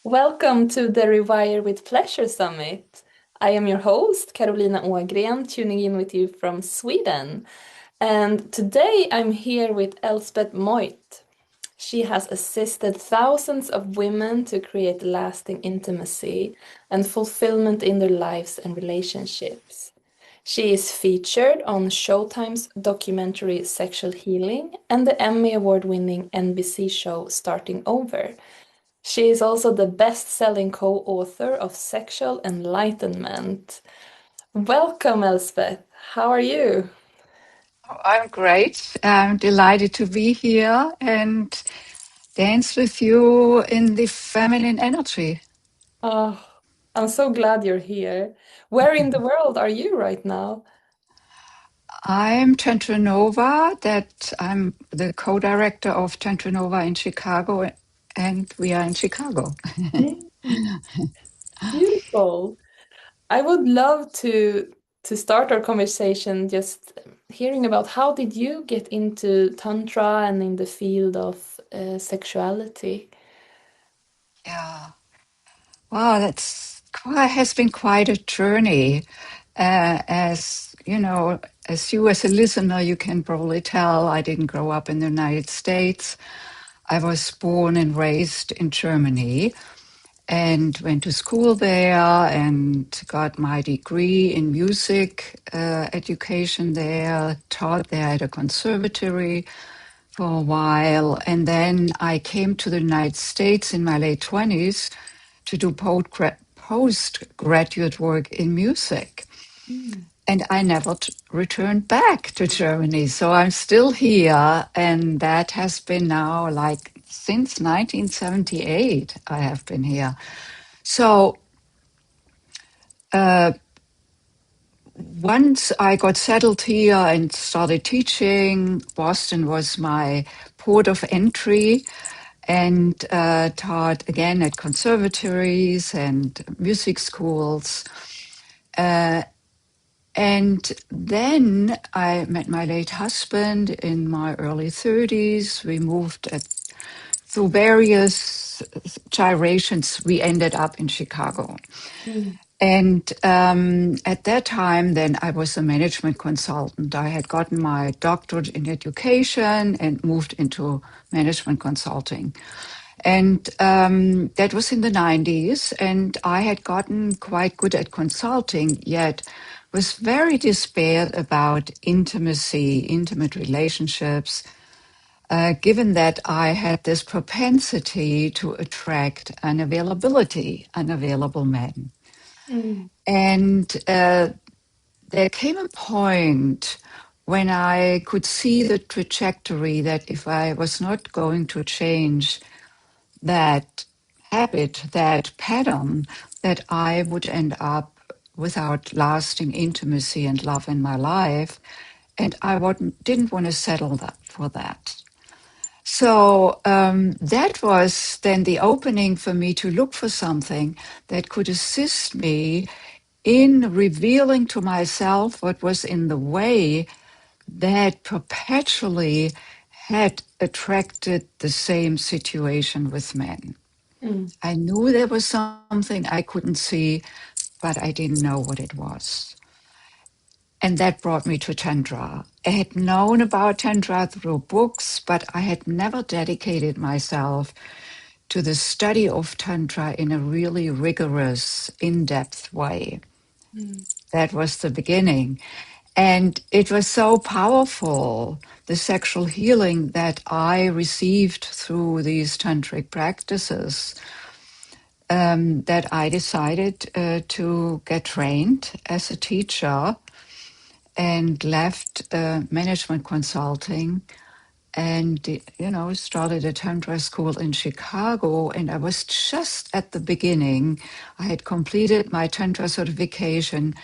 Welcome to the Rewire with Pleasure Summit. I am your host, Carolina Ågren, tuning in with you from Sweden. And today I'm here with Elsbeth Moit. She has assisted thousands of women to create lasting intimacy and fulfillment in their lives and relationships. She is featured on Showtime's documentary Sexual Healing and the Emmy Award-winning NBC show Starting Over. She is also the best-selling co-author of Sexual Enlightenment. Welcome, Elsbeth. How are you? I'm great. I'm delighted to be here and dance with you in the feminine energy. Oh, I'm so glad you're here. Where in the world are you right now? I'm Tantra Nova, that I'm the co-director of Tantra Nova in Chicago, and we are in Chicago. Mm, beautiful. I would love to start our conversation just hearing about how did you get into Tantra and in the field of sexuality? Yeah. Wow, has been quite a journey. As you know, as you as a listener, you can probably tell I didn't grow up in the United States. I was born and raised in Germany and went to school there and got my degree in music education there, taught there at a conservatory for a while. And then I came to the United States in my late 20s to do postgraduate work in music. Mm. And I never returned back to Germany. So I'm still here. And that has been now like since 1978, I have been here. So uh, once I got settled here and started teaching, Boston was my port of entry and taught again at conservatories and music schools. Uh, and then I met my late husband in my early 30s. We moved through various gyrations. We ended up in Chicago. Mm. And at that time, then I was a management consultant. I had gotten my doctorate in education and moved into management consulting. And that was in the 90s. And I had gotten quite good at consulting, yet was very despaired about intimacy, intimate relationships, given that I had this propensity to attract unavailable men. Mm. And there came a point when I could see the trajectory that if I was not going to change that habit, that pattern, that I would end up without lasting intimacy and love in my life. And I didn't want to settle for that. So that was then the opening for me to look for something that could assist me in revealing to myself what was in the way that perpetually had attracted the same situation with men. Mm. I knew there was something I couldn't see, but I didn't know what it was. And that brought me to Tantra. I had known about Tantra through books, but I had never dedicated myself to the study of Tantra in a really rigorous, in depth way. Mm. That was the beginning. And it was so powerful, the sexual healing that I received through these tantric practices, that I decided to get trained as a teacher and left management consulting and started a tantra school in Chicago. And I was just at the beginning. I had completed my tantra certification,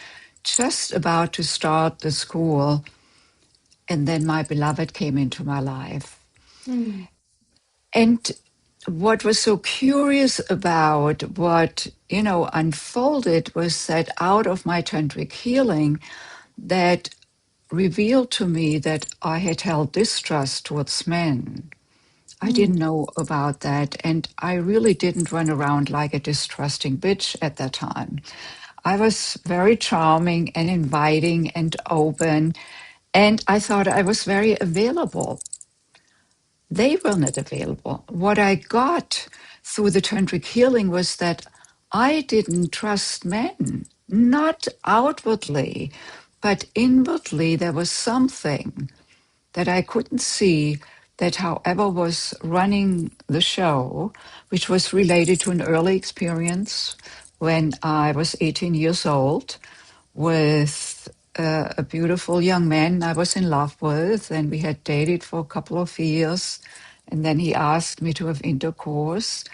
just about to start the school, and then my beloved came into my life. Mm. And what was so curious about what unfolded was that out of my tantric healing, that revealed to me that I had held distrust towards men. I didn't know about that. And I really didn't run around like a distrusting bitch at that time. I was very charming and inviting and open. And I thought I was very available. They were not available. What I got through the tantric healing was that I didn't trust men, not outwardly, but inwardly there was something that I couldn't see that, however, was running the show, which was related to an early experience when I was 18 years old with a beautiful young man I was in love with, and we had dated for a couple of years. And then he asked me to have intercourse.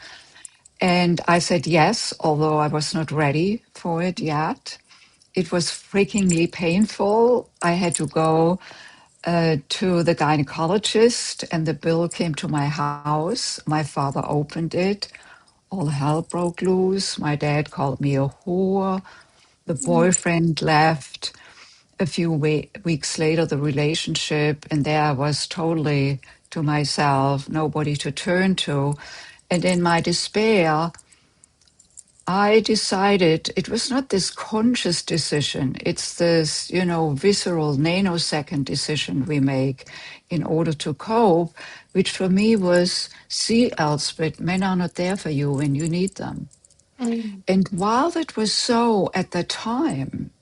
And I said yes, although I was not ready for it yet. It was freakingly painful. I had to go to the gynecologist, and the bill came to my house. My father opened it. All hell broke loose. My dad called me a whore. The boyfriend left. A few weeks later, the relationship, and there I was totally to myself, nobody to turn to. And in my despair, I decided it was not this conscious decision. It's this, visceral nanosecond decision we make in order to cope, which for me was, see, Elspeth, men are not there for you when you need them. Mm. And while that was so at the time,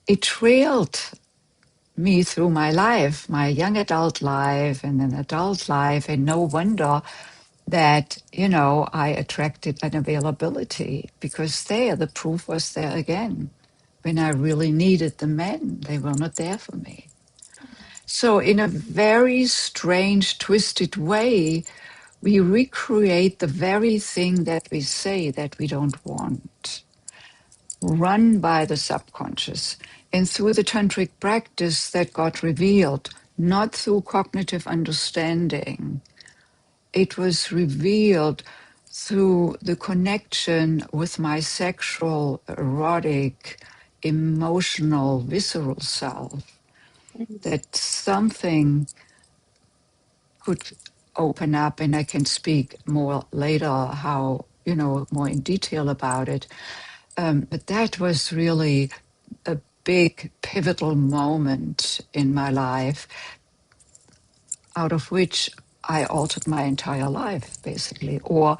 it trailed me through my life, my young adult life and an adult life. And no wonder that, I attracted an availability because there, the proof was there again. When I really needed the men, they were not there for me. So, in a very strange, twisted way, we recreate the very thing that we say that we don't want, run by the subconscious. And through the tantric practice that got revealed, not through cognitive understanding, it was revealed through the connection with my sexual, erotic, emotional, visceral self, that something could open up, and I can speak more later how, more in detail about it. But that was really a big pivotal moment in my life, out of which I altered my entire life, basically. Or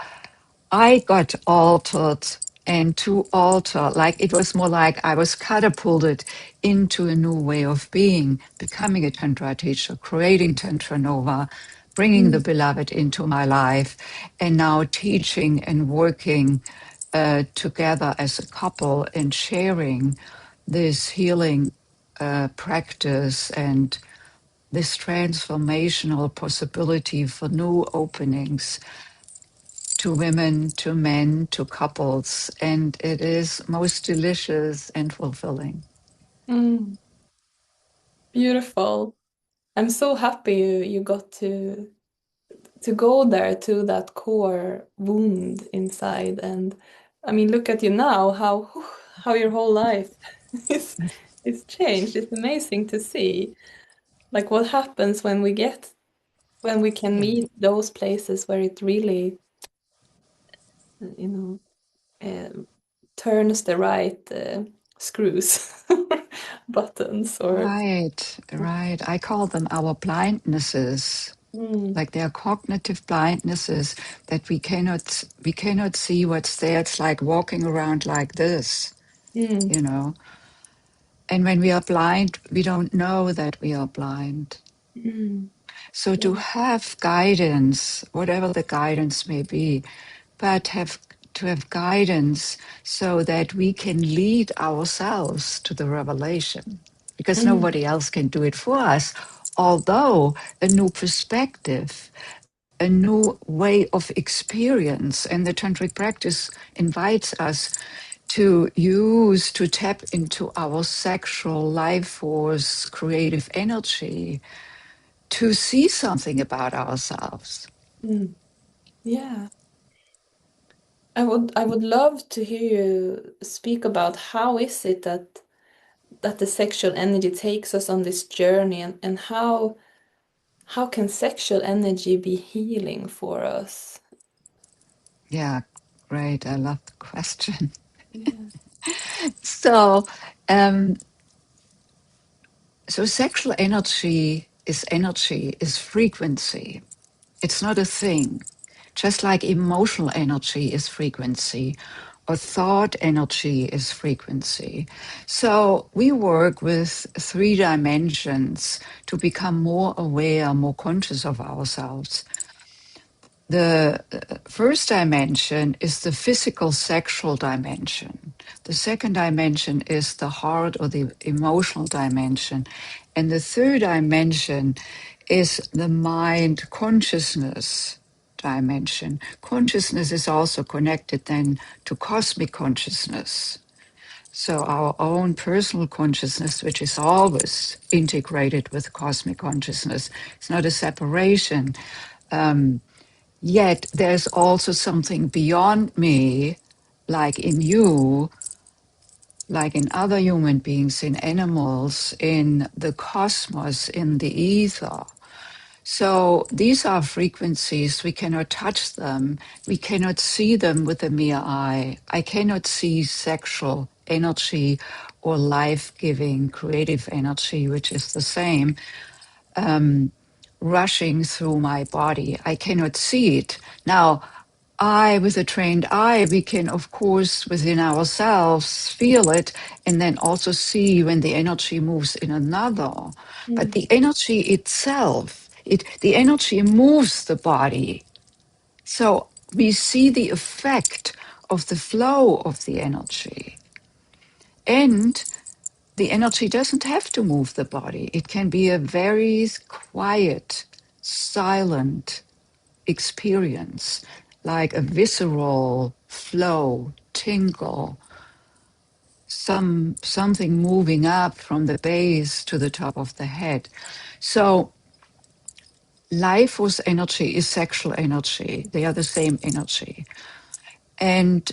I got altered, and to alter, like it was more like I was catapulted into a new way of being, becoming a Tantra teacher, creating Tantra Nova, bringing the Mm. beloved into my life, and now teaching and working together as a couple and sharing this healing practice and this transformational possibility for new openings to women, to men, to couples, and it is most delicious and fulfilling. Mm. Beautiful. I'm so happy you got to go there to that core wound inside. And I mean, look at you now, how your whole life is is changed. It's amazing to see. Like what happens when we can Yeah. meet those places where it really, you know, turns the right screws, buttons, or Right, right. I call them our blindnesses. mm, Like they are cognitive blindnesses that we cannot see what's there. It's like walking around like this, mm, you know. And when we are blind, we don't know that we are blind. mm, So to yeah, have guidance, whatever the guidance may be, but have guidance so that we can lead ourselves to the revelation, because mm, nobody else can do it for us. Although a new perspective, a new way of experience, and the tantric practice invites us to tap into our sexual life force, creative energy, to see something about ourselves. mm, yeah. I would love to hear you speak about how is it that the sexual energy takes us on this journey, and how can sexual energy be healing for us? Yeah, great. I love the question. Yeah. So, um, so sexual energy, is frequency. It's not a thing. Just like emotional energy is frequency, or thought energy is frequency. So we work with 3 dimensions to become more aware, more conscious of ourselves. The first dimension is the physical sexual dimension. The second dimension is the heart or the emotional dimension. And the third dimension is the mind consciousness dimension. Consciousness is also connected then to cosmic consciousness. So our own personal consciousness, which is always integrated with cosmic consciousness, it's not a separation. Yet there's also something beyond me, like in you, like in other human beings, in animals, in the cosmos, in the ether. So these are frequencies. We cannot touch them. We cannot see them with the mere eye. I cannot see sexual energy or life giving creative energy, which is the same, rushing through my body. I cannot see it. Now, with a trained eye, we can, of course, within ourselves feel it and then also see when the energy moves in another. But Mm. the energy itself, the energy moves the body. So we see the effect of the flow of the energy. And the energy doesn't have to move the body. It can be a very quiet, silent experience, like a visceral flow, tingle, something moving up from the base to the top of the head. So life force energy is sexual energy. They are the same energy. And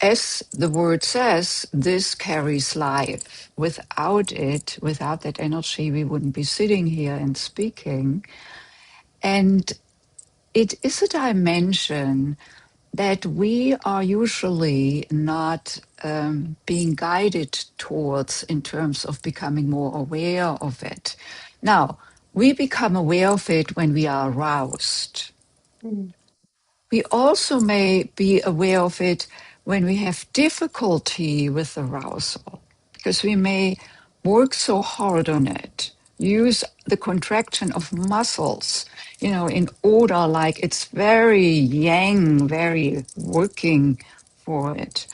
as the word says, this carries life. Without it, without that energy, we wouldn't be sitting here and speaking. And it is a dimension that we are usually not being guided towards in terms of becoming more aware of it. Now, we become aware of it when we are aroused. Mm. We also may be aware of it when we have difficulty with arousal, because we may work so hard on it, use the contraction of muscles, in order, like it's very yang, very working for it.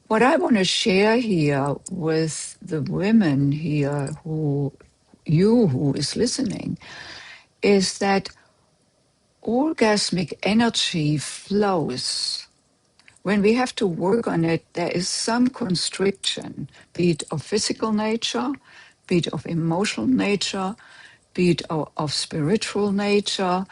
What I want to share here with the women here who is listening, is that orgasmic energy flows. When we have to work on it, there is some constriction, be it of physical nature, be it of emotional nature, be it of spiritual nature.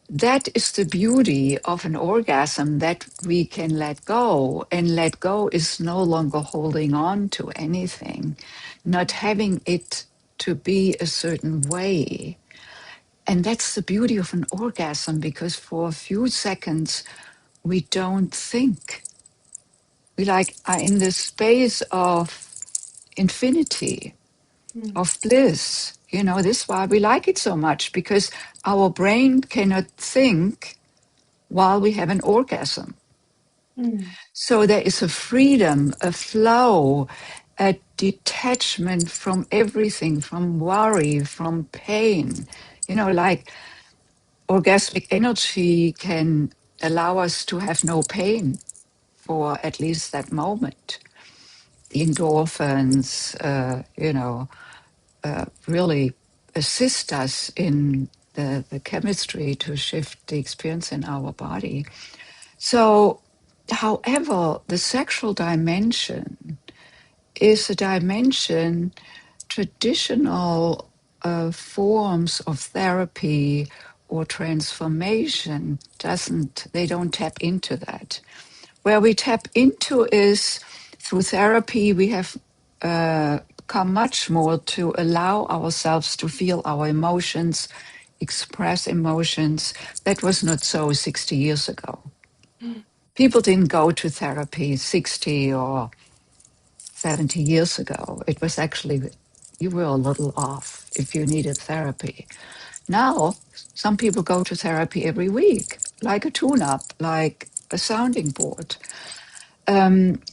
That is the beauty of an orgasm, that we can let go. And let go is no longer holding on to anything, not having it to be a certain way. And that's the beauty of an orgasm, because for a few seconds, we don't think. We are in this space of infinity, Mm. of bliss. This is why we like it so much, because our brain cannot think while we have an orgasm. Mm. So there is a freedom, a flow, a detachment from everything, from worry, from pain. Like orgasmic energy can allow us to have no pain for at least that moment. The endorphins, really assist us in the chemistry to shift the experience in our body. So, however, the sexual dimension is a dimension traditional forms of therapy or transformation they don't tap into that. Where we tap into is through therapy. We have come much more to allow ourselves to feel our emotions, express emotions. That was not so 60 years ago. People didn't go to therapy 60 or 70 years ago. It was actually, you were a little off if you needed therapy. Now, some people go to therapy every week, like a tune up, like a sounding board.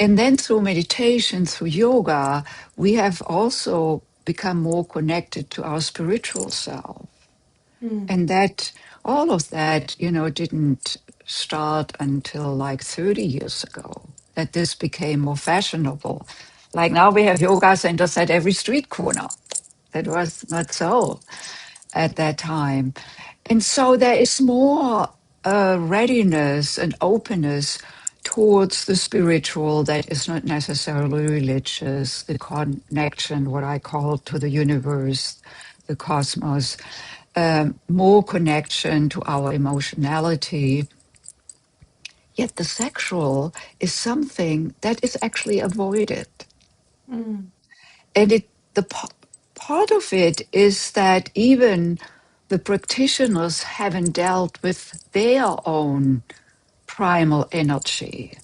And then through meditation, through yoga, we have also become more connected to our spiritual self. Mm. And that, all of that, didn't start until like 30 years ago, that this became more fashionable. Like now we have yoga centers at every street corner. That was not so at that time. And so there is more readiness and openness towards the spiritual that is not necessarily religious, the connection, what I call to the universe, the cosmos, more connection to our emotionality. Yet the sexual is something that is actually avoided. Mm. And part of it is that even the practitioners haven't dealt with their own primal energy.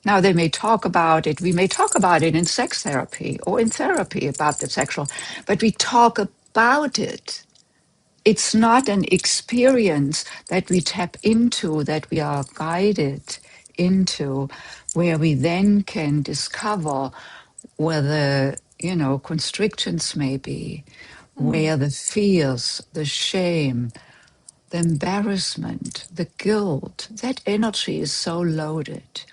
Now they may talk about it, we may talk about it in sex therapy or in therapy about the sexual, but we talk about it. It's not an experience that we tap into, that we are guided into, where we then can discover where the constrictions may be, Mm. where the fears, the shame, the embarrassment, the guilt, that energy is so loaded.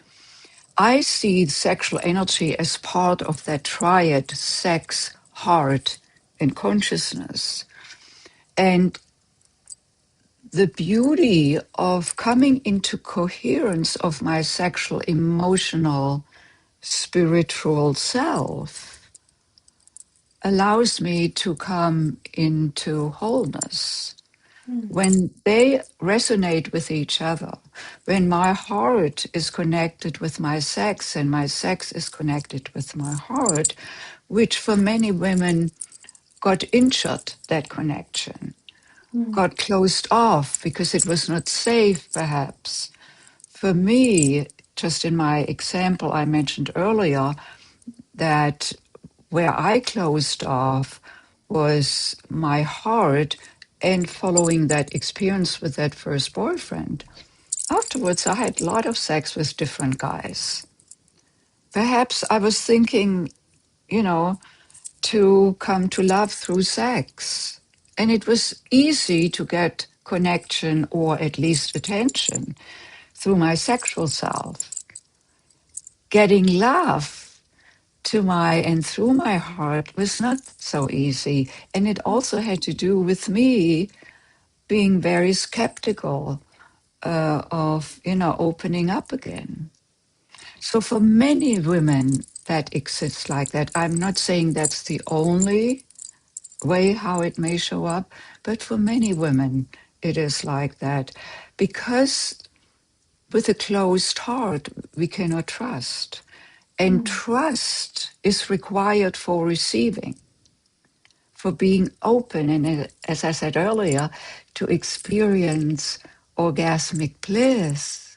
I see sexual energy as part of that triad: sex, heart, and consciousness. And the beauty of coming into coherence of my sexual, emotional, spiritual self allows me to come into wholeness. Mm. When they resonate with each other, when my heart is connected with my sex and my sex is connected with my heart, which for many women got injured, that connection, Mm. got closed off because it was not safe, perhaps. For me, just in my example I mentioned earlier, that where I closed off was my heart and following that experience with that first boyfriend. Afterwards, I had a lot of sex with different guys. Perhaps I was thinking, you know, to come to love through sex. And it was easy to get connection or at least attention through my sexual self. Getting love to my and through my heart was not so easy. And it also had to do with me being very skeptical of opening up again. So for many women that exists like that, I'm not saying that's the only way how it may show up, but for many women it is like that, because with a closed heart we cannot trust, and Mm. trust is required for receiving, for being open, and as I said earlier, to experience orgasmic bliss.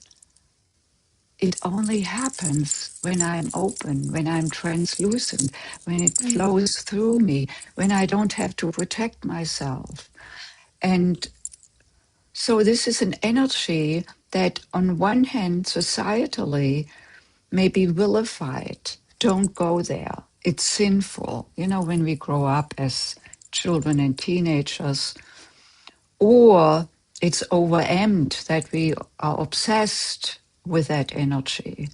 It only happens when I'm open, when I'm translucent, when it Mm. flows through me, when I don't have to protect myself. And so this is an energy that, on one hand, societally may be vilified. Don't go there. It's sinful. When we grow up as children and teenagers, or it's overaimed that we are obsessed with that energy,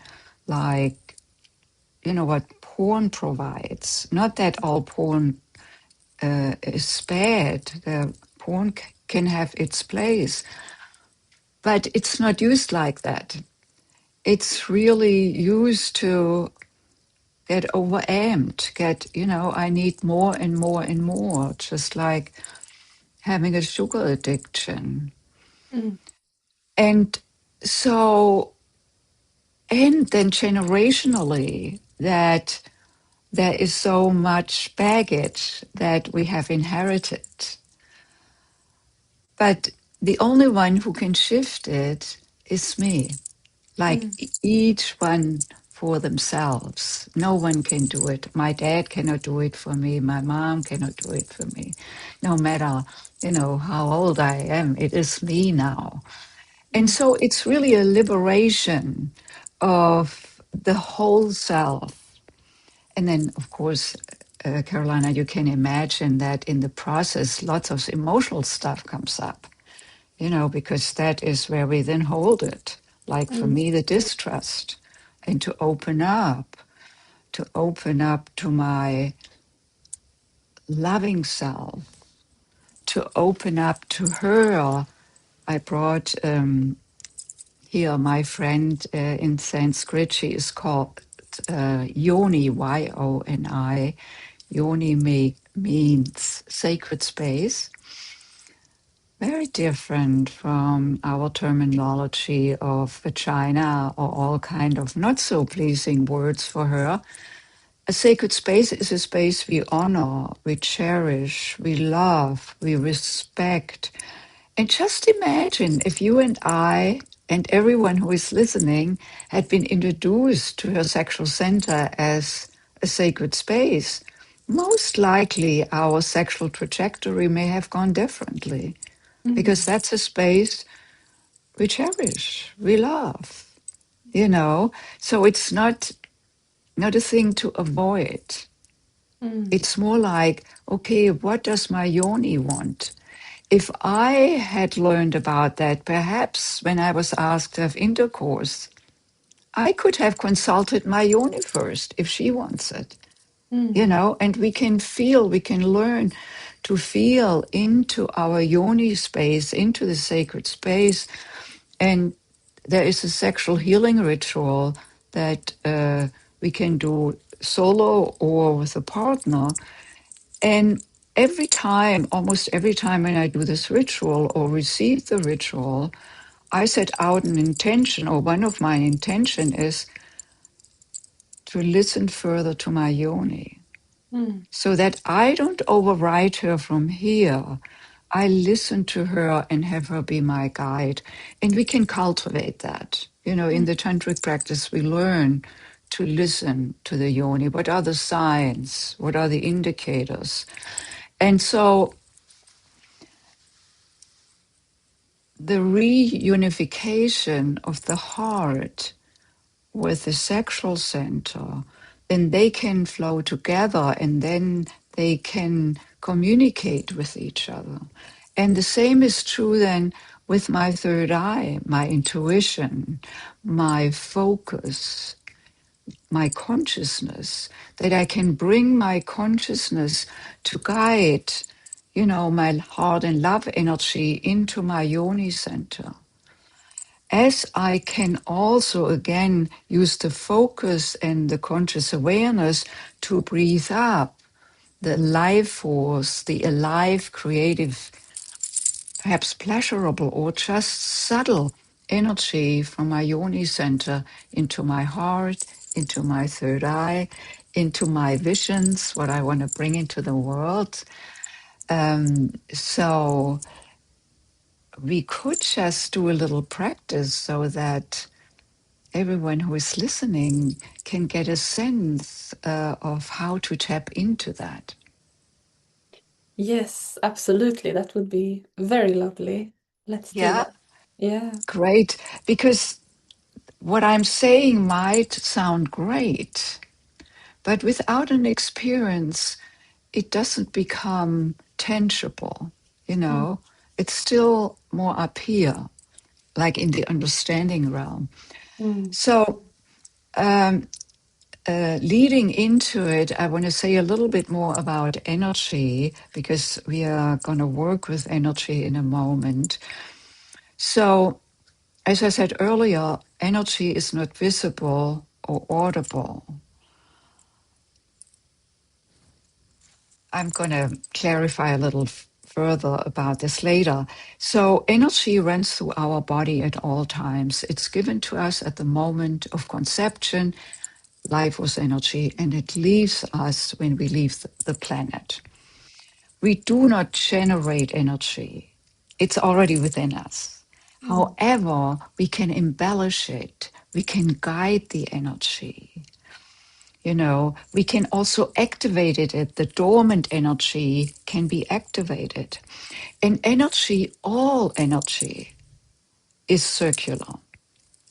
like, what porn provides. Not that all porn is bad. The porn can have its place, but it's not used like that. It's really used to get overaimed, I need more and more and more, just like having a sugar addiction. Mm. And so, and then generationally, that there is so much baggage that we have inherited. But the only one who can shift it is me. Like Mm, each one for themselves. No one can do it. My dad cannot do it for me. My mom cannot do it for me. No matter, how old I am, it is me now. And mm, so it's really a liberation of the whole self. And then, of course, Carolina, you can imagine that in the process, lots of emotional stuff comes up, because that is where we then hold it. Like for mm, me, the distrust, and to open up to my loving self, to open up to her. I brought here my friend in Sanskrit. She is called Yoni, Yoni. Yoni means sacred space. Very different from our terminology of vagina or all kind of not so pleasing words for her. A sacred space is a space we honor, we cherish, we love, we respect. And just imagine if you and I and everyone who is listening had been introduced to her sexual center as a sacred space. Most likely, our sexual trajectory may have gone differently because mm, that's a space we cherish, we love. So it's not a thing to avoid. mm, It's more like, okay, what does my yoni want? If I had learned about that, perhaps when I was asked to have intercourse, I could have consulted my yoni first if she wants it, mm, and we can learn to feel into our yoni space, into the sacred space. And there is a sexual healing ritual that we can do solo or with a partner. And almost every time when I do this ritual or receive the ritual, I set out an intention, or one of my intention is to listen further to my yoni mm, so that I don't override her from here. I listen to her and have her be my guide. And we can cultivate that. In mm. the tantric practice, we learn to listen to the yoni. What are the signs? What are the indicators? And so the reunification of the heart with the sexual center, then they can flow together and then they can communicate with each other. And the same is true then with my third eye, my intuition, my focus, my consciousness, that I can bring my consciousness to guide, my heart and love energy into my yoni center. As I can also again use the focus and the conscious awareness to breathe up the life force, the alive, creative, perhaps pleasurable or just subtle energy from my yoni center into my heart, into my third eye, into my visions, what I want to bring into the world. So we could just do a little practice so that everyone who is listening can get a sense of how to tap into that. Yes, absolutely. That would be very lovely. Let's do Yeah, that. Yeah. great. Because what I'm saying might sound great, but without an experience, it doesn't become tangible. You Mm, know, it's still more up here, like in the understanding realm. mm, So, um, leading into it, I want to say a little bit more about energy because we are going to work with energy in a moment. So, as I said earlier, energy is not visible or audible. I'm going to clarify a little further about this later. So, energy runs through our body at all times. It's given to us at the moment of conception, life was energy, and it leaves us when we leave the planet. We do not generate energy. It's already within us. Mm. However, we can embellish it. We can guide the energy. You know, we can also activate it. The dormant energy can be activated. And energy, all energy, is circular.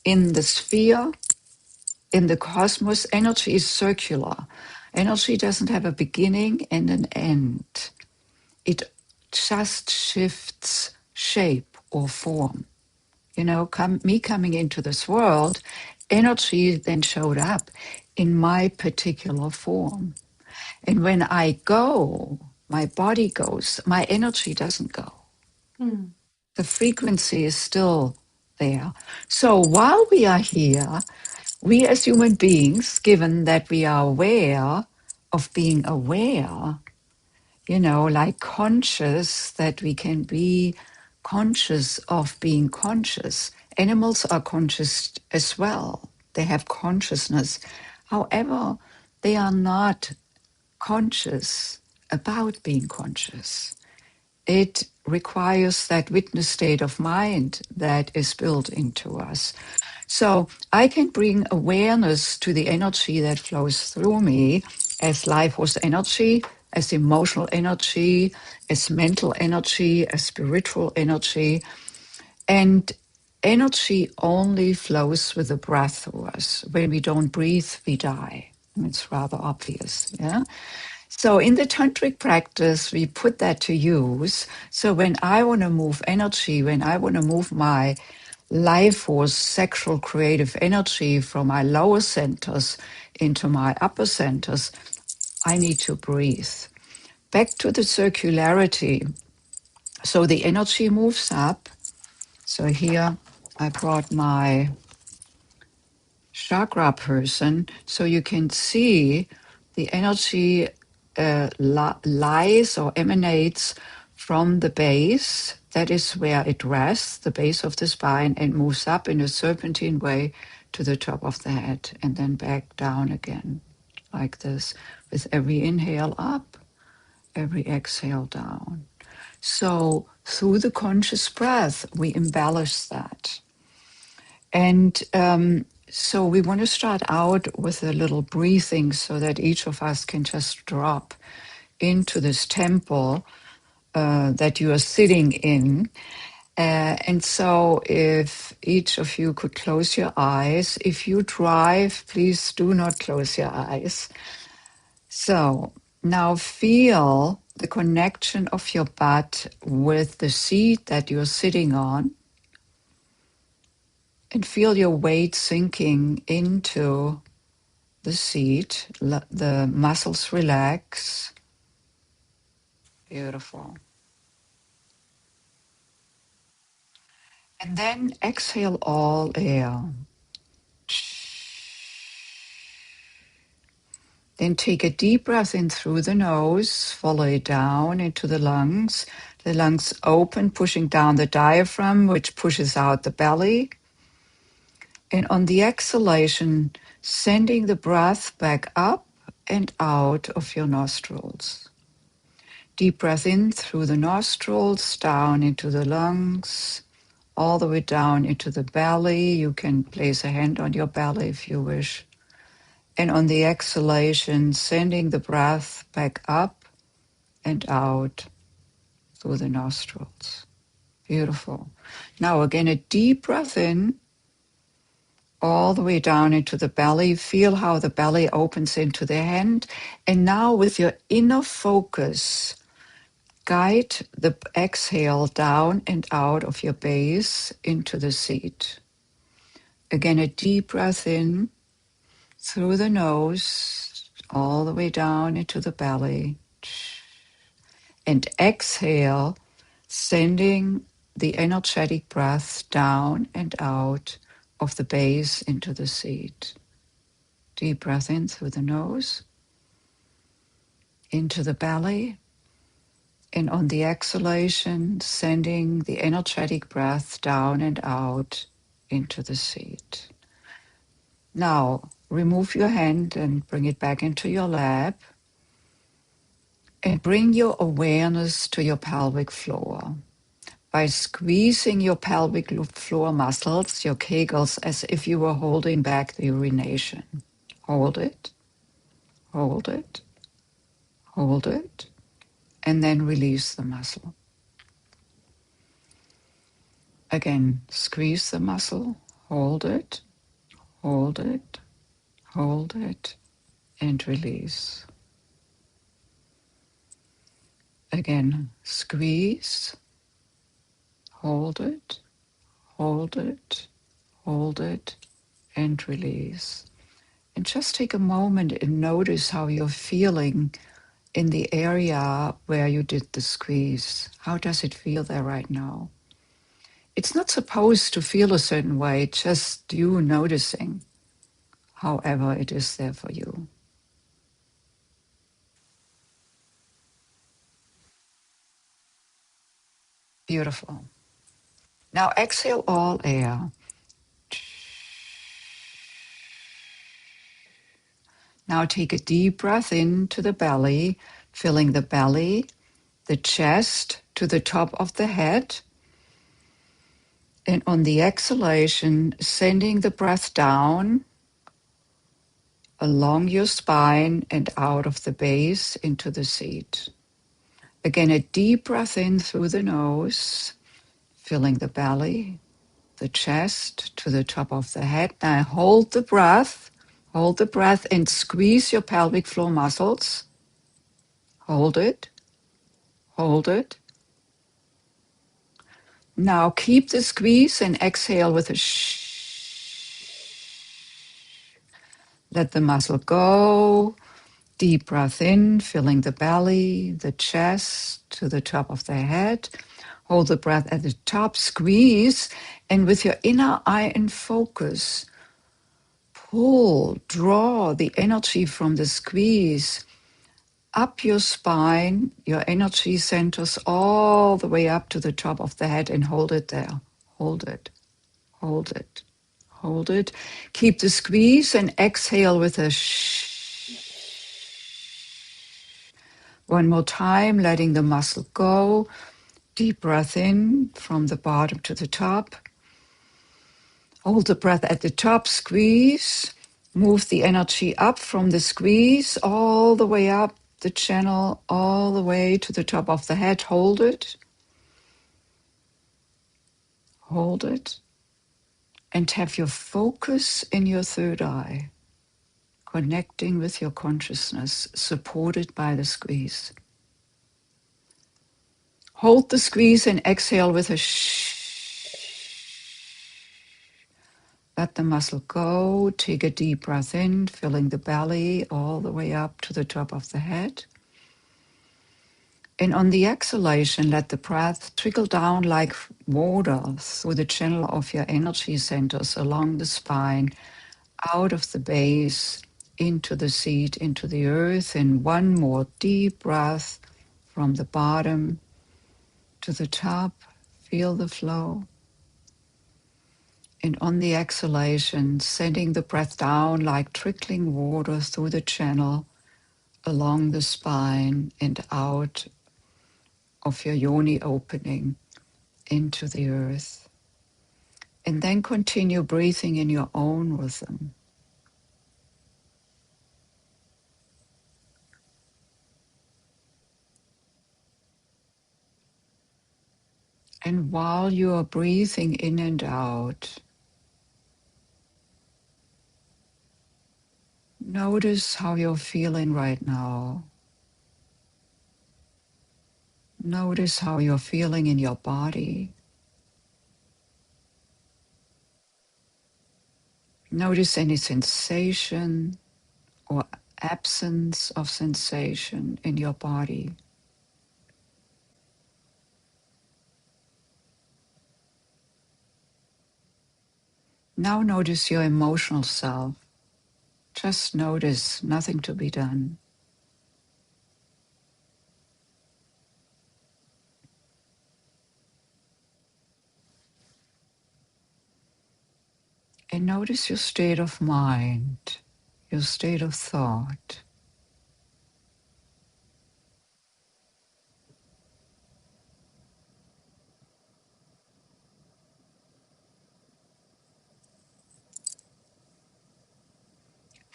In the sphere, in the cosmos, energy is circular. Energy doesn't have a beginning and an end. It just shifts shape or form. You know, me coming into this world, energy then showed up in my particular form. And when I go, my body goes, my energy doesn't go. Mm. The frequency is still there. So while we are here, we as human beings, given that we are aware of being aware, you know, like conscious, that we can be conscious of being conscious. Animals are conscious as well. They have consciousness. However, they are not conscious about being conscious. It requires that witness state of mind that is built into us. So I can bring awareness to the energy that flows through me as life force energy, as emotional energy, as mental energy, as spiritual energy. And energy only flows with the breath through us. When we don't breathe, we die. It's rather obvious, yeah? So in the tantric practice, we put that to use. So when I want to move energy, when I want to move my life force, sexual creative energy from my lower centers into my upper centers, I need to breathe. Back to the circularity. So the energy moves up. So here I brought my chakra person, so you can see the energy lies or emanates from the base. That is where it rests, the base of the spine, and moves up in a serpentine way to the top of the head, and then back down again, like this, with every inhale up, every exhale down. So through the conscious breath, we embellish that. And so we want to start out with a little breathing so that each of us can just drop into this temple that you are sitting in. And so if each of you could close your eyes, if you drive, please do not close your eyes. So now feel the connection of your butt with the seat that you're sitting on. And feel your weight sinking into the seat. The muscles relax. Beautiful. And then exhale all air. Then take a deep breath in through the nose, follow it down into the lungs. The lungs open, pushing down the diaphragm, which pushes out the belly. And on the exhalation, sending the breath back up and out of your nostrils. Deep breath in through the nostrils, down into the lungs, all the way down into the belly. You can place a hand on your belly if you wish. And on the exhalation, sending the breath back up and out through the nostrils. Beautiful. Now again, a deep breath in, all the way down into the belly. Feel how the belly opens into the hand. And now with your inner focus, guide the exhale down and out of your base into the seat. Again, a deep breath in through the nose, all the way down into the belly. And exhale, sending the energetic breath down and out of the base into the seat. Deep breath in through the nose, into the belly, and on the exhalation, sending the energetic breath down and out into the seat. Now, remove your hand and bring it back into your lap. And bring your awareness to your pelvic floor by squeezing your pelvic floor muscles, your kegels, as if you were holding back the urination. Hold it, hold it, hold it, and then release the muscle. Again, squeeze the muscle, hold it, hold it, hold it, and release. Again, squeeze, hold it, hold it, hold it, and release. And just take a moment and notice how you're feeling in the area where you did the squeeze. How does it feel there right now? It's not supposed to feel a certain way, just you noticing however it is there for you. Beautiful. Now exhale all air. Now take a deep breath into the belly, filling the belly, the chest to the top of the head. And on the exhalation, sending the breath down along your spine and out of the base into the seat. Again, a deep breath in through the nose, filling the belly, the chest to the top of the head. Now hold the breath and squeeze your pelvic floor muscles. Hold it, hold it. Now keep the squeeze and exhale with a shh. Let the muscle go. Deep breath in, filling the belly, the chest to the top of the head. Hold the breath at the top, squeeze, and with your inner eye and focus, pull, draw the energy from the squeeze up your spine, your energy centers all the way up to the top of the head, and hold it there. Hold it, hold it, hold it. Keep the squeeze and exhale with a shh. One more time, letting the muscle go. Deep breath in from the bottom to the top. Hold the breath at the top, squeeze. Move the energy up from the squeeze all the way up the channel, all the way to the top of the head. Hold it. Hold it. And have your focus in your third eye, connecting with your consciousness, supported by the squeeze. Hold the squeeze and exhale with a shh. Let the muscle go. Take a deep breath in, filling the belly all the way up to the top of the head. And on the exhalation, let the breath trickle down like water through the channel of your energy centers along the spine, out of the base, into the seat, into the earth. And one more deep breath from the bottom to the top. Feel the flow. And on the exhalation, sending the breath down like trickling water through the channel, along the spine and out of your yoni opening into the earth. And then continue breathing in your own rhythm. And while you are breathing in and out, notice how you're feeling right now. Notice how you're feeling in your body. Notice any sensation or absence of sensation in your body. Now notice your emotional self. Just notice, nothing to be done. And notice your state of mind. your state of thought.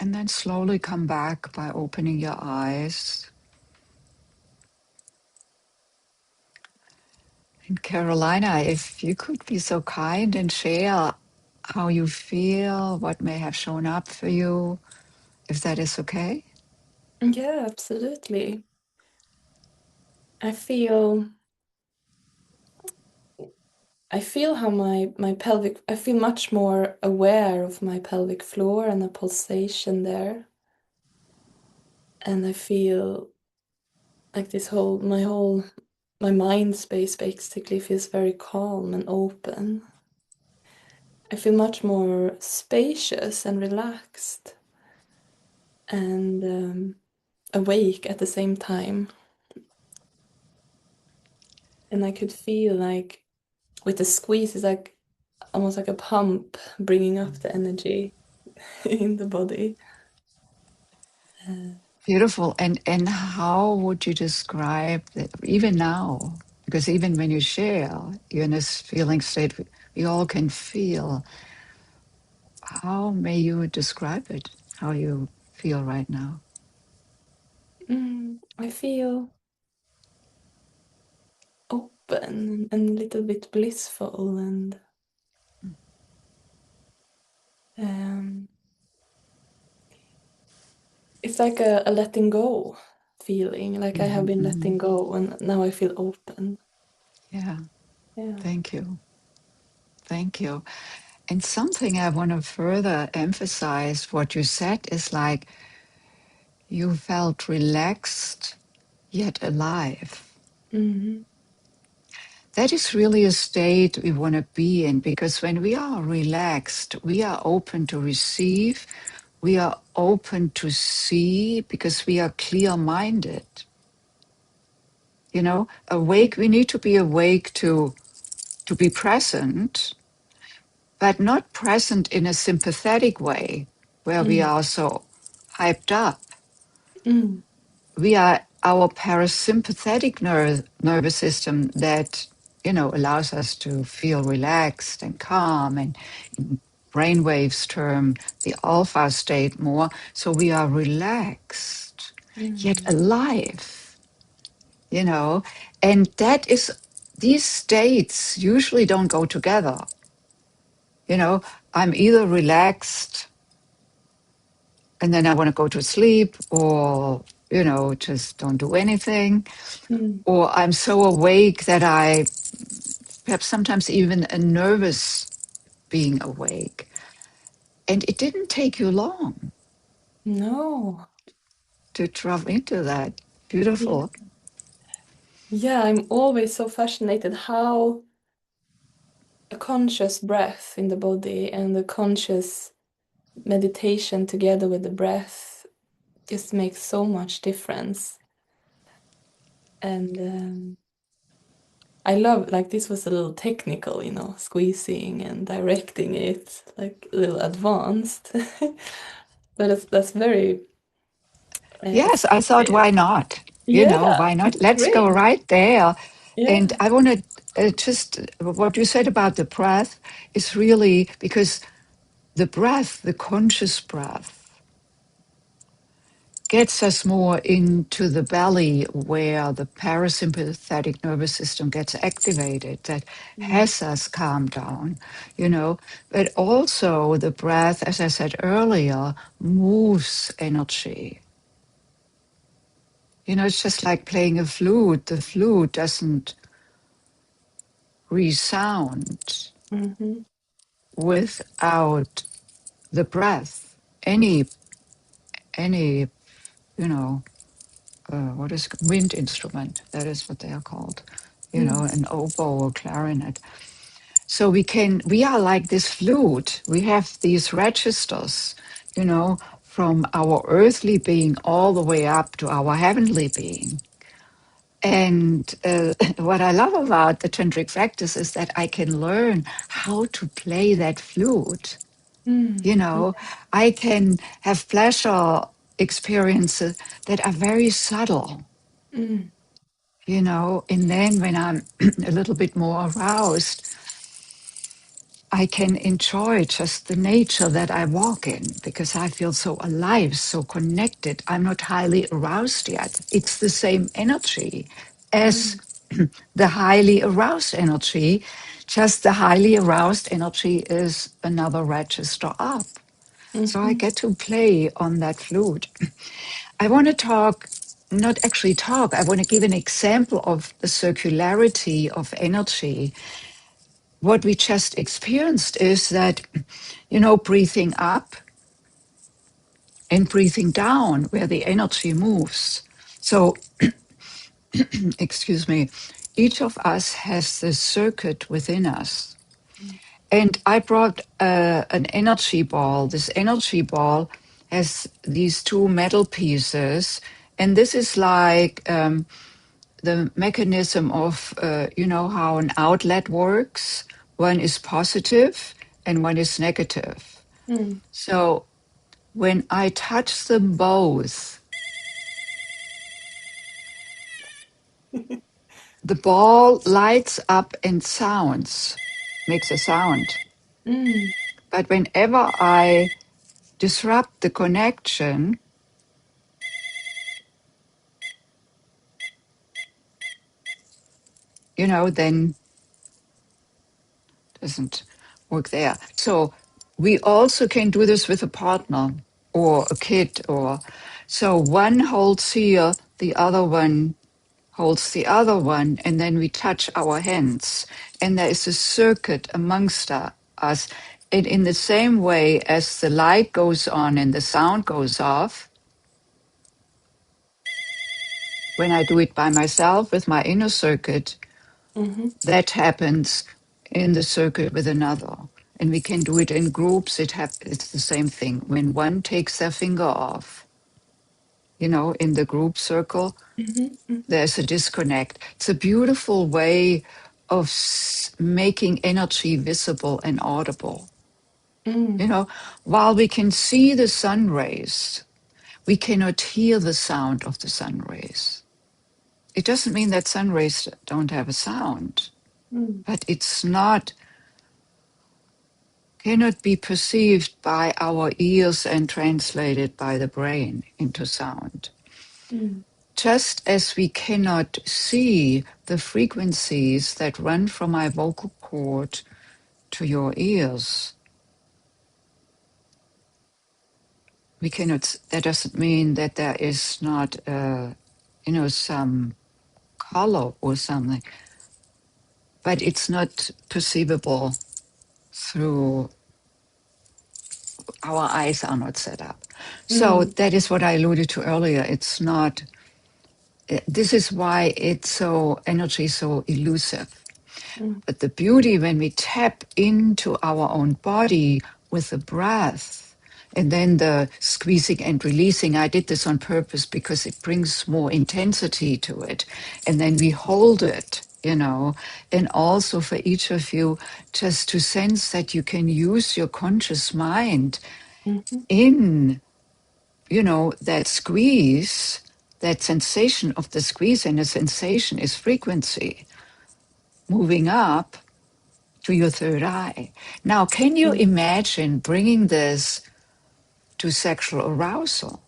And then slowly come back by opening your eyes. And Carolina, if you could be so kind and share how you feel, what may have shown up for you, if that is okay. Yeah, absolutely. I feel I feel how my pelvic I feel much more aware of my pelvic floor and the pulsation there. And I feel like my mind space basically feels very calm and open. I feel much more spacious and relaxed and awake at the same time. And I could feel like with the squeeze, it's like almost like a pump bringing up the energy in the body. Uh, Beautiful. And how would you describe that even now? Because even when you share, you're in this feeling state we all can feel. How may you describe it? How you feel right now? I feel open and a little bit blissful and um, it's like a letting go feeling, like I have been Hmm. letting go and now I feel open. Yeah. Yeah. Thank you. Thank you. And something I want to further emphasize what you said is like you felt relaxed yet alive. Hmm. That is really a state we want to be in because when we are relaxed, we are open to receive, we are open to see because we are clear minded. You know, awake, we need to be awake to be present, but not present in a sympathetic way where we Mm. are so hyped up. Mm. We are our parasympathetic nervous system that allows us to feel relaxed and calm, and in brainwaves term the alpha state more, so we are relaxed yet Mm. alive, you know and that is, these states usually don't go together. I'm either relaxed and then I want to go to sleep, or just don't do anything, Mm. or I'm so awake that I perhaps sometimes even a nervous being awake. And it didn't take you long No. to drop into that. Yeah. Beautiful. Yeah, I'm always so fascinated how a conscious breath in the body and the conscious meditation together with the breath just makes so much difference. And I love, like, this was a little technical, squeezing and directing it, like a little advanced. But that's very Yes, I thought, effective. why not? Yeah, Why not? it's Let's go great. right there. And Yeah. I want to just, what you said about the breath is really because the breath, the conscious breath, gets us more into the belly where the parasympathetic nervous system gets activated, that Mm. has us calm down. But also the breath, as I said earlier, moves energy. It's just like playing a flute. The flute doesn't resound Hmm. without the breath. Any, you know, what is wind instrument? That is what they are called. Mm. An oboe or clarinet. So we are like this flute. We have these registers, from our earthly being all the way up to our heavenly being. And what I love about the tantric practice is that I can learn how to play that flute Mm. You know, I can have pleasure experiences that are very subtle, Mm. you know, and then when I'm a little bit more aroused, I can enjoy just the nature that I walk in because I feel so alive, so connected. I'm not highly aroused yet. It's the same energy as Mm. the highly aroused energy. Just the highly aroused energy is another register up. So I Mhm. get to play on that flute. I want to talk, not actually talk, I want to give an example of the circularity of energy. What we just experienced is that, you know, breathing up and breathing down where the energy moves. So, excuse me, each of us has this circuit within us. And I brought an energy ball. This energy ball has these two metal pieces. And this is like the mechanism of, you know, how an outlet works. One is positive and one is negative. Mm. So when I touch them both, the ball lights up and sounds, makes a sound. Mm. But whenever I disrupt the connection, you know, then it doesn't work there. So we also can do this with a partner or a kid or so one holds here, the other one holds the other one, and then we touch our hands. And there is a circuit amongst us. And in the same way as the light goes on and the sound goes off, when I do it by myself with my inner circuit, Mhm. that happens in the circuit with another. And we can do it in groups. It's the same thing. When one takes their finger off, you know, in the group circle, Mhm. Mhm. there's a disconnect. It's a beautiful way of making energy visible and audible. You Mm. know, while we can see the sun rays, we cannot hear the sound of the sun rays. It doesn't mean that sun rays don't have a sound, Mm. but it's not, cannot be perceived by our ears and translated by the brain into sound. Mm. Just as we cannot see the frequencies that run from my vocal cord to your ears, we cannot, that doesn't mean that there is not, you know, some color or something, but it's not perceivable through, our eyes are not set up. So Mm. that is what I alluded to earlier. It's not, this is why it's so, energy is so elusive. Mm. But the beauty when we tap into our own body with the breath and then the squeezing and releasing, I did this on purpose because it brings more intensity to it. And then we hold it, you know, and also for each of you, just to sense that you can use your conscious mind Mhm. in, you know, that squeeze, that sensation of the squeeze, and the sensation is frequency moving up to your third eye. Now, can you Mm. imagine bringing this to sexual arousal,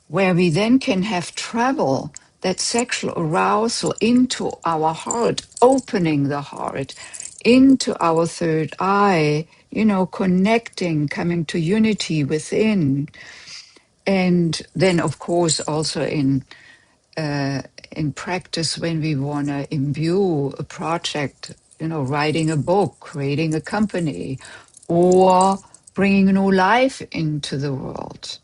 where we then can have travel, that sexual arousal into our heart, opening the heart into our third eye, you know, connecting, coming to unity within. And then, of course, also uh, in practice when we want to imbue a project, you know, writing a book, creating a company, or bringing new life into the world,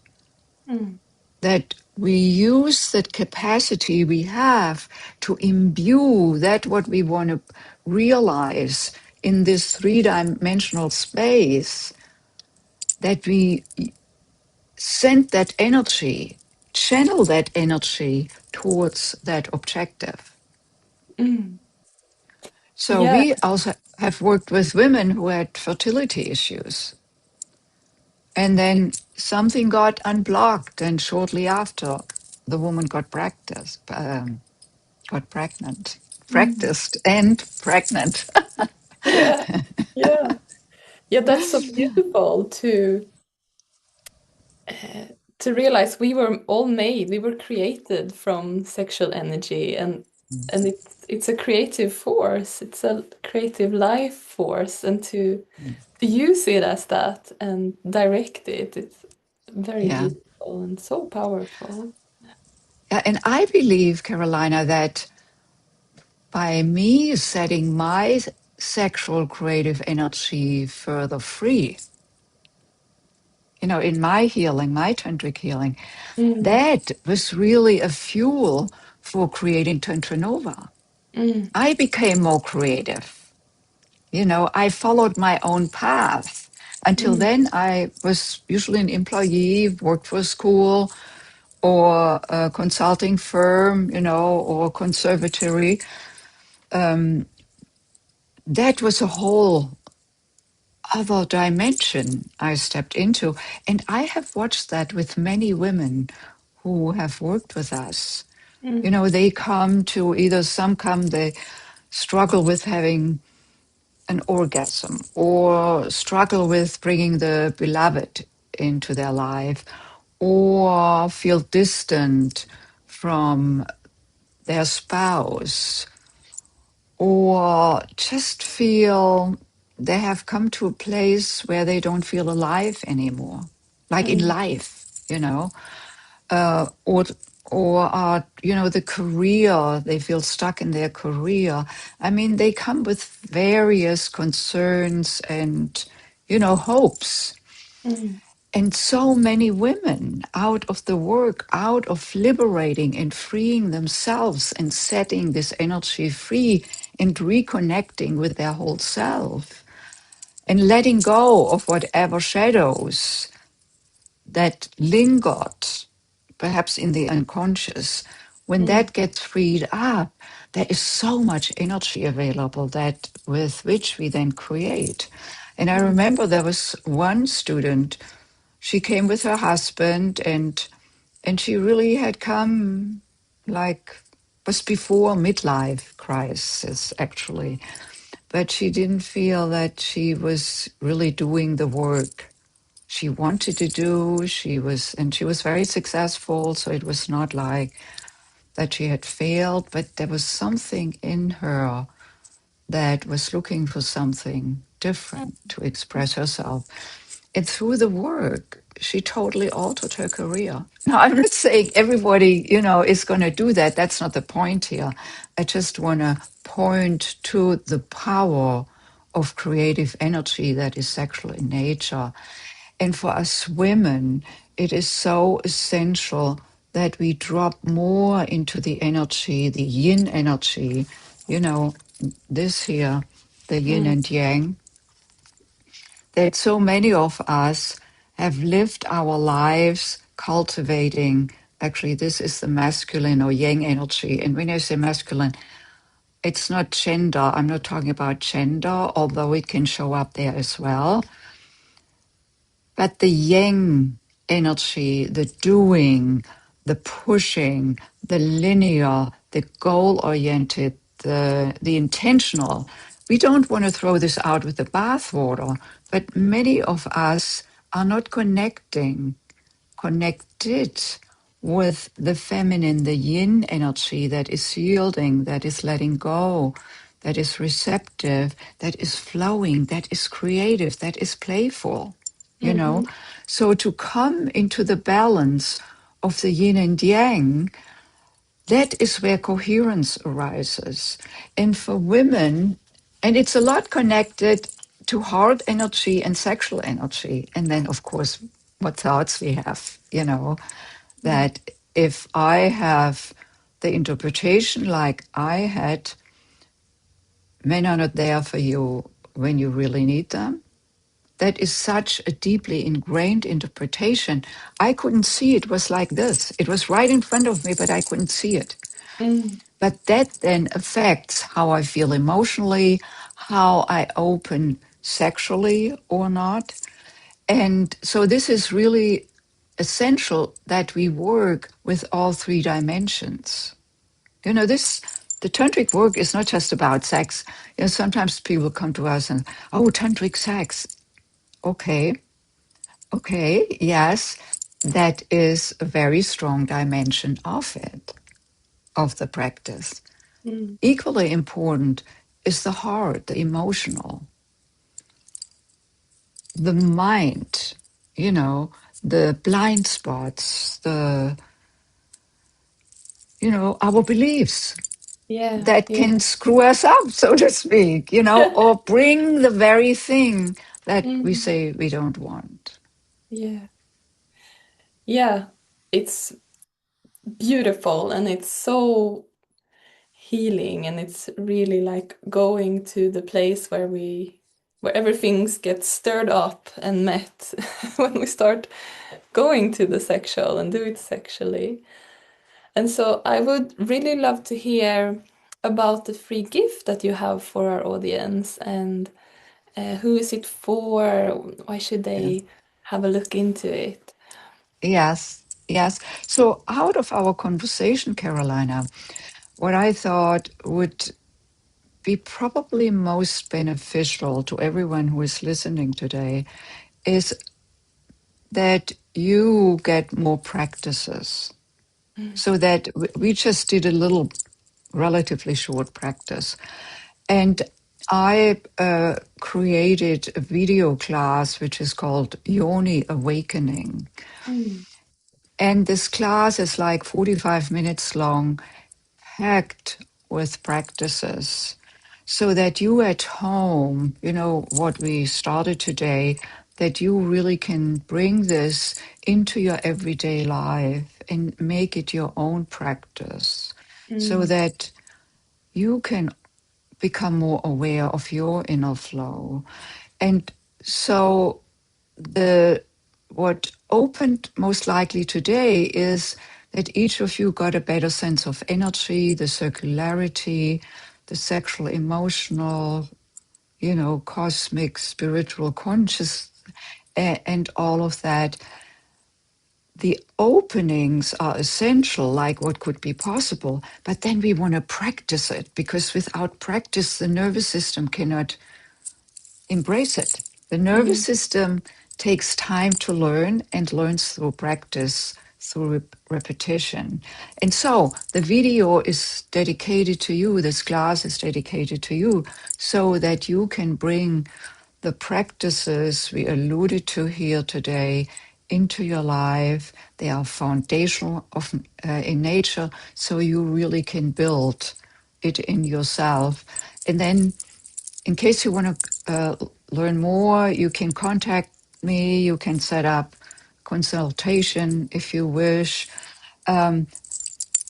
Mm. that we use that capacity we have to imbue that what we want to realize in this three-dimensional space, that we send that energy, channel that energy towards that objective. Mm. So Yeah. we also have worked with women who had fertility issues. And then something got unblocked, and shortly after, the woman got pregnant, Mm. practiced and pregnant. Yeah, yeah, yeah. That's so beautiful to realize we were all made, we were created from sexual energy, and it's a creative force, it's a creative life force, and to use it as that and direct it, it's very Yeah. beautiful and so powerful. Yeah, and I believe, Carolina, that by me setting my sexual creative energy further free, in my healing, my tantric healing, Mm, that was really a fuel for creating Tantra Nova. mm, I became more creative. I followed my own path. Until mm, then, I was usually an employee, worked for a school or a consulting firm, or conservatory. That was a whole other dimension I stepped into. And I have watched that with many women who have worked with us. mm, They come to either some come, they struggle with having an orgasm or struggle with bringing the beloved into their life or feel distant from their spouse or just feel they have come to a place where they don't feel alive anymore, like in mm, life, or the career, they feel stuck in their career. I mean, they come with various concerns and hopes. mm, And so many women out of the work, out of liberating and freeing themselves and setting this energy free and reconnecting with their whole self and letting go of whatever shadows that lingered, perhaps in the unconscious. When mm, that gets freed up, there is so much energy available that with which we then create. And I mm, remember there was one student, she came with her husband, and she really had come, like, was before midlife crisis actually, but she didn't feel that she was really doing the work she wanted to do. She was very successful, so it was not like that she had failed, but there was something in her that was looking for something different to express herself. And through the work, she totally altered her career. Now, I'm not saying everybody, is going to do that. That's not the point here. I just want to point to the power of creative energy that is sexual in nature. And for us women, it is so essential that we drop more into the energy, the yin energy, you know, this here, the yin mm, and yang, that so many of us have lived our lives cultivating. Actually, this is the masculine or yang energy. And when I say masculine, it's not gender. I'm not talking about gender, although it can show up there as well. But the yang energy, the doing, the pushing, the linear, the goal oriented, the intentional, we don't want to throw this out with the bathwater, but many of us are not connected with the feminine, the yin energy that is yielding, that is letting go, that is receptive, that is flowing, that is creative, that is playful, you know? mhm, So to come into the balance of the yin and yang, that is where coherence arises. And for women, and it's a lot connected to heart energy and sexual energy. And then, of course, what thoughts we have, mm, that if I have the interpretation like I had, men are not there for you when you really need them. That is such a deeply ingrained interpretation. I couldn't see it was like this. It was right in front of me, but I couldn't see it. mm, But that then affects how I feel emotionally, how I open sexually or not. And so this is really essential that we work with all three dimensions. You know, the tantric work is not just about sex. You know, sometimes people come to us and, oh, tantric sex. Okay, okay, yes, that is a very strong dimension of it, of the practice. Mm. Equally important is the heart, the emotional, the mind, you know, the blind spots, our beliefs Yeah, that yeah. can screw us up, so to speak, or bring the very thing that we Mm. say we don't want. Yeah. Yeah. It's beautiful and it's so healing, and it's really like going to the place where everything gets stirred up and met when we start going to the sexual and do it sexually. And so I would really love to hear about the free gift that you have for our audience, and who is it for? Why should Yes, they have a look into it? yes. Yes. So, out of our conversation, Carolina, what I thought would be probably most beneficial to everyone who is listening today is that you get more practices. So that we just did a little relatively short practice. And I created a video class which is called Yoni Awakening. Mm, And this class is like 45 minutes long, packed with practices, so that you at home, what we started today, that you really can bring this into your everyday life and make it your own practice, so mm, that you can become more aware of your inner flow. And so the what opened most likely today is that each of you got a better sense of energy, the circularity, the sexual, emotional, cosmic, spiritual, conscious, and all of that. The openings are essential, like what could be possible, but then we want to practice it, because without practice, the nervous system cannot embrace it. The nervous mm, system takes time to learn and learns through practice, through repetition. And so the video is dedicated to you, this class is dedicated to you, so that you can bring the practices we alluded to here today into your life. They are foundational in nature, so you really can build it in yourself. And then in case you want to learn more, you can contact me. You can set up consultation if you wish. Um,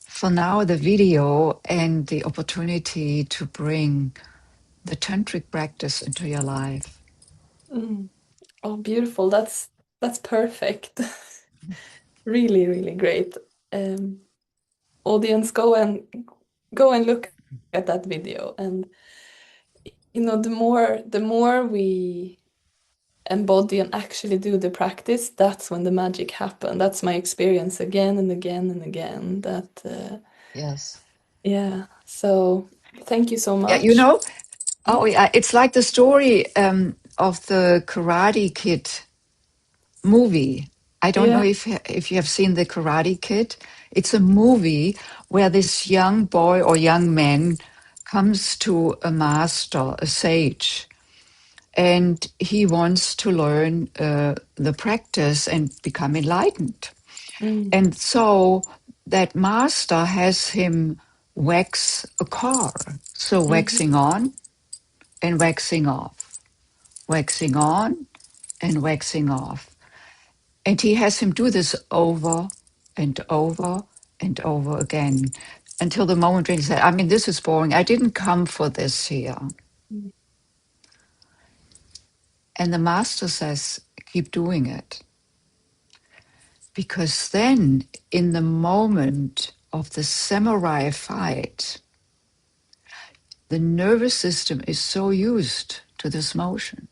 for now, the video and the opportunity to bring the tantric practice into your life. mm. Oh, beautiful. That's perfect. Really, really great. Um, Audience, go and look at that video. And the more we embody and actually do the practice, that's when the magic happens. That's my experience again and again and again. That Yes. Yeah. So thank you so Yeah, much. oh yeah, it's like the story of the Karate Kid movie. I don't know Yeah. if you have seen the Karate Kid. It's a movie where this young boy or young man comes to a master, a sage, and he wants to learn the practice and become enlightened. Mm, And so that master has him wax a car. So mhm, waxing on and waxing off, waxing on and waxing off. And he has him do this over and over and over again until the moment when he said, I mean, this is boring. I didn't come for this here. mm, And the master says, keep doing it. Because then, in the moment of the samurai fight, the nervous system is so used to this motion,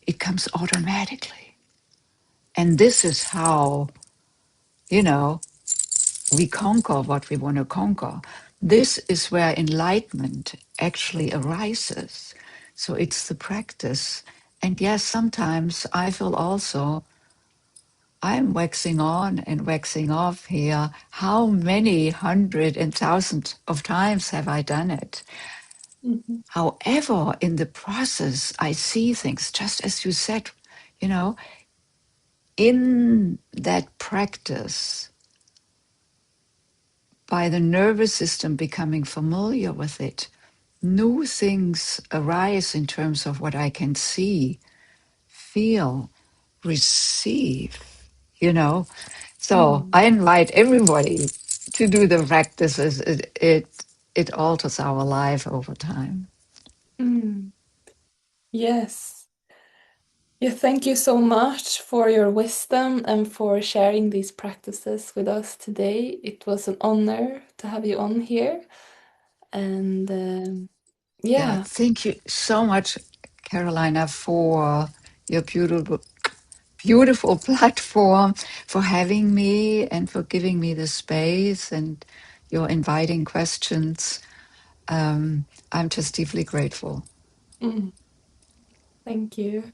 it comes automatically. And this is how, you know, we conquer what we want to conquer. This is where enlightenment actually arises. So it's the practice. And yes, sometimes I feel also I'm waxing on and waxing off here. How many hundred and thousands of times have I done it? Mhm. However, in the process, I see things, just as you said, you know, in that practice, by the nervous system becoming familiar with it, new things arise in terms of what I can see, feel, receive, you know. So Mm. I invite everybody to do the practices. It alters our life over time. Mm. Yes. Yeah, thank you so much for your wisdom and for sharing these practices with us today. It was an honor to have you on here. And Yeah, yeah. thank you so much, Carolina, for your beautiful platform, for having me and for giving me the space and your inviting questions. I'm just deeply grateful. Mm. Thank you.